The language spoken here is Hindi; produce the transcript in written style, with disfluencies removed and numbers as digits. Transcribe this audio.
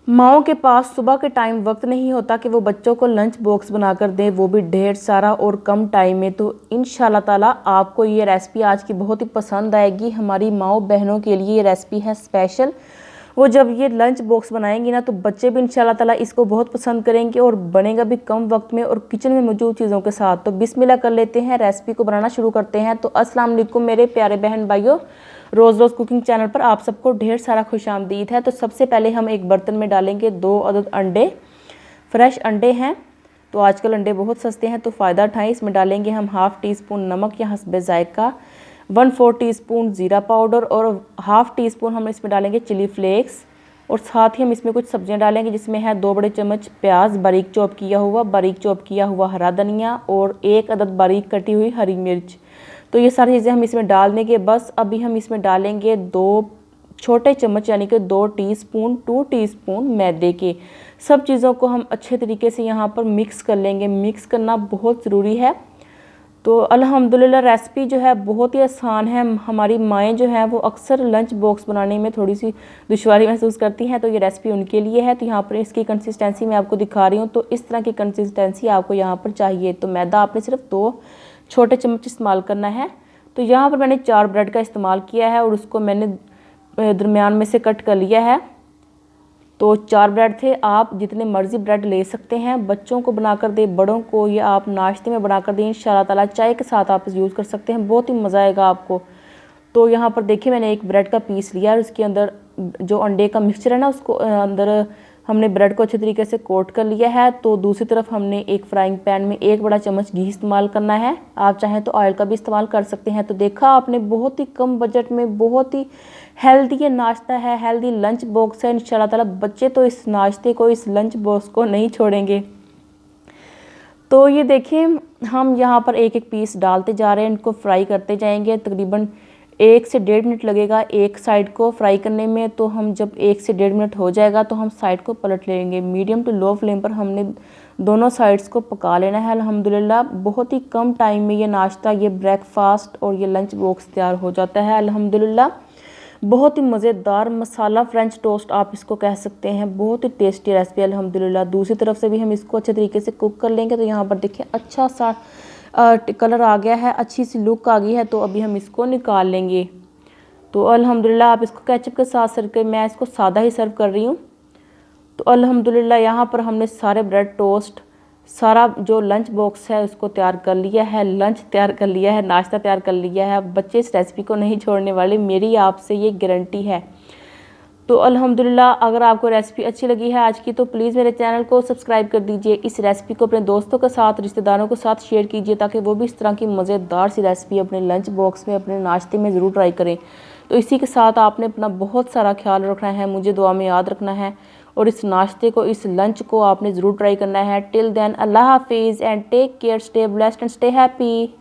माओं के पास सुबह के टाइम वक्त नहीं होता कि वो बच्चों को लंच बॉक्स बनाकर दें, वो भी ढेर सारा और कम टाइम में। तो इंशाल्लाह ताला आपको ये रेसिपी आज की बहुत ही पसंद आएगी। हमारी माओ बहनों के लिए ये रेसिपी है स्पेशल। वो जब ये लंच बॉक्स बनाएंगी ना तो बच्चे भी इंशाल्लाह ताला इसको बहुत पसंद करेंगे और बनेगा भी कम वक्त में और किचन में मौजूद चीज़ों के साथ। तो बिस्मिल्लाह कर लेते हैं, रेसिपी को बनाना शुरू करते हैं। तो अस्सलाम वालेकुम मेरे प्यारे बहन भाइयों, रोज़ रोज़ कुकिंग चैनल पर आप सबको ढेर सारा खुशामदीद है। तो सबसे पहले हम एक बर्तन में डालेंगे 2 अदद अंडे। फ्रेश अंडे हैं, तो आजकल अंडे बहुत सस्ते हैं तो फ़ायदा उठाएं। इसमें डालेंगे हम हाफ़ टी स्पून नमक या हस्बे जायका, 1/4 टीस्पून ज़ीरा पाउडर और हाफ़ टी स्पून हम इसमें डालेंगे चिली फ्लेक्स। और साथ ही हम इसमें कुछ सब्जियां डालेंगे, जिसमें है 2 बड़े चम्मच प्याज बारीक चॉप किया हुआ हरा धनिया और 1 अदद बारीक कटी हुई हरी मिर्च। तो ये सारी चीज़ें हम इसमें डालने के बस अभी हम इसमें डालेंगे 2 छोटे चम्मच यानी कि 2 टीस्पून मैदे के। सब चीज़ों को हम अच्छे तरीके से यहाँ पर मिक्स कर लेंगे। मिक्स करना बहुत ज़रूरी है। तो अल्हम्दुलिल्लाह रेसिपी जो है बहुत ही आसान है। हमारी माएँ जो हैं वो अक्सर लंच बॉक्स बनाने में थोड़ी सी दुश्वारी महसूस करती हैं, तो ये रेसिपी उनके लिए है। तो यहाँ पर इसकी कंसिस्टेंसी मैं आपको दिखा रही हूँ। तो इस तरह की कंसिस्टेंसी आपको यहाँ पर चाहिए। तो मैदा आपने सिर्फ 2 छोटे चम्मच इस्तेमाल करना है। तो यहाँ पर मैंने 4 ब्रेड का इस्तेमाल किया है और उसको मैंने दरमियान में से कट कर लिया है। तो 4 ब्रेड थे, आप जितने मर्ज़ी ब्रेड ले सकते हैं। बच्चों को बनाकर दे, बड़ों को, या आप नाश्ते में बनाकर दें। इंशाल्लाह ताला चाय के साथ आप यूज़ कर सकते हैं, बहुत ही मज़ा आएगा आपको। तो यहाँ पर देखिए मैंने एक ब्रेड का पीस लिया और उसके अंदर जो अंडे का मिक्सचर है ना उसको अंदर हमने ब्रेड को अच्छे तरीके से कोट कर लिया है। तो दूसरी तरफ हमने एक फ्राइंग पैन में 1 बड़ा चम्मच घी इस्तेमाल करना है। आप चाहें तो ऑयल का भी इस्तेमाल कर सकते हैं। तो देखा आपने, बहुत ही कम बजट में बहुत ही हेल्दी ये नाश्ता है, हेल्दी लंच बॉक्स है। इंशाल्लाह ताला बच्चे तो इस नाश्ते को, इस लंच बॉक्स को नहीं छोड़ेंगे। तो ये देखिए हम यहाँ पर एक एक पीस डालते जा रहे हैं, इनको फ्राई करते जाएंगे। तकरीबन 1 से 1.5 मिनट लगेगा एक साइड को फ्राई करने में। तो हम जब 1 से 1.5 मिनट हो जाएगा तो हम साइड को पलट लेंगे। मीडियम टू लो फ्लेम पर हमने दोनों साइड्स को पका लेना है। अल्हम्दुलिल्लाह बहुत ही कम टाइम में ये नाश्ता, ये ब्रेकफास्ट और ये लंच बॉक्स तैयार हो जाता है। अल्हम्दुलिल्लाह बहुत ही मज़ेदार मसाला फ्रेंच टोस्ट आप इसको कह सकते हैं। बहुत ही टेस्टी रेसिपी अल्हम्दुलिल्लाह। दूसरी तरफ से भी हम इसको अच्छे तरीके से कुक कर लेंगे। तो यहाँ पर देखिए अच्छा सा कलर आ गया है, अच्छी सी लुक आ गई है। तो अभी हम इसको निकाल लेंगे। तो अल्हम्दुलिल्लाह आप इसको केचप के साथ सर्व करें, मैं इसको सादा ही सर्व कर रही हूँ। तो अल्हम्दुलिल्लाह यहाँ पर हमने सारे ब्रेड टोस्ट, सारा जो लंच बॉक्स है उसको तैयार कर लिया है, लंच तैयार कर लिया है, नाश्ता तैयार कर लिया है। बच्चे इस रेसिपी को नहीं छोड़ने वाले, मेरी आपसे ये गारंटी है। तो अल्हम्दुलिल्लाह अगर आपको रेसिपी अच्छी लगी है आज की तो प्लीज़ मेरे चैनल को सब्सक्राइब कर दीजिए। इस रेसिपी को अपने दोस्तों के साथ, रिश्तेदारों के साथ शेयर कीजिए ताकि वो भी इस तरह की मज़ेदार सी रेसिपी अपने लंच बॉक्स में, अपने नाश्ते में ज़रूर ट्राई करें। तो इसी के साथ आपने अपना बहुत सारा ख्याल रखना है, मुझे दुआ में याद रखना है और इस नाश्ते को, इस लंच को आपने ज़रूर ट्राई करना है। टिल देन अल्लाह हाफिज़ and take care, stay blessed and stay happy.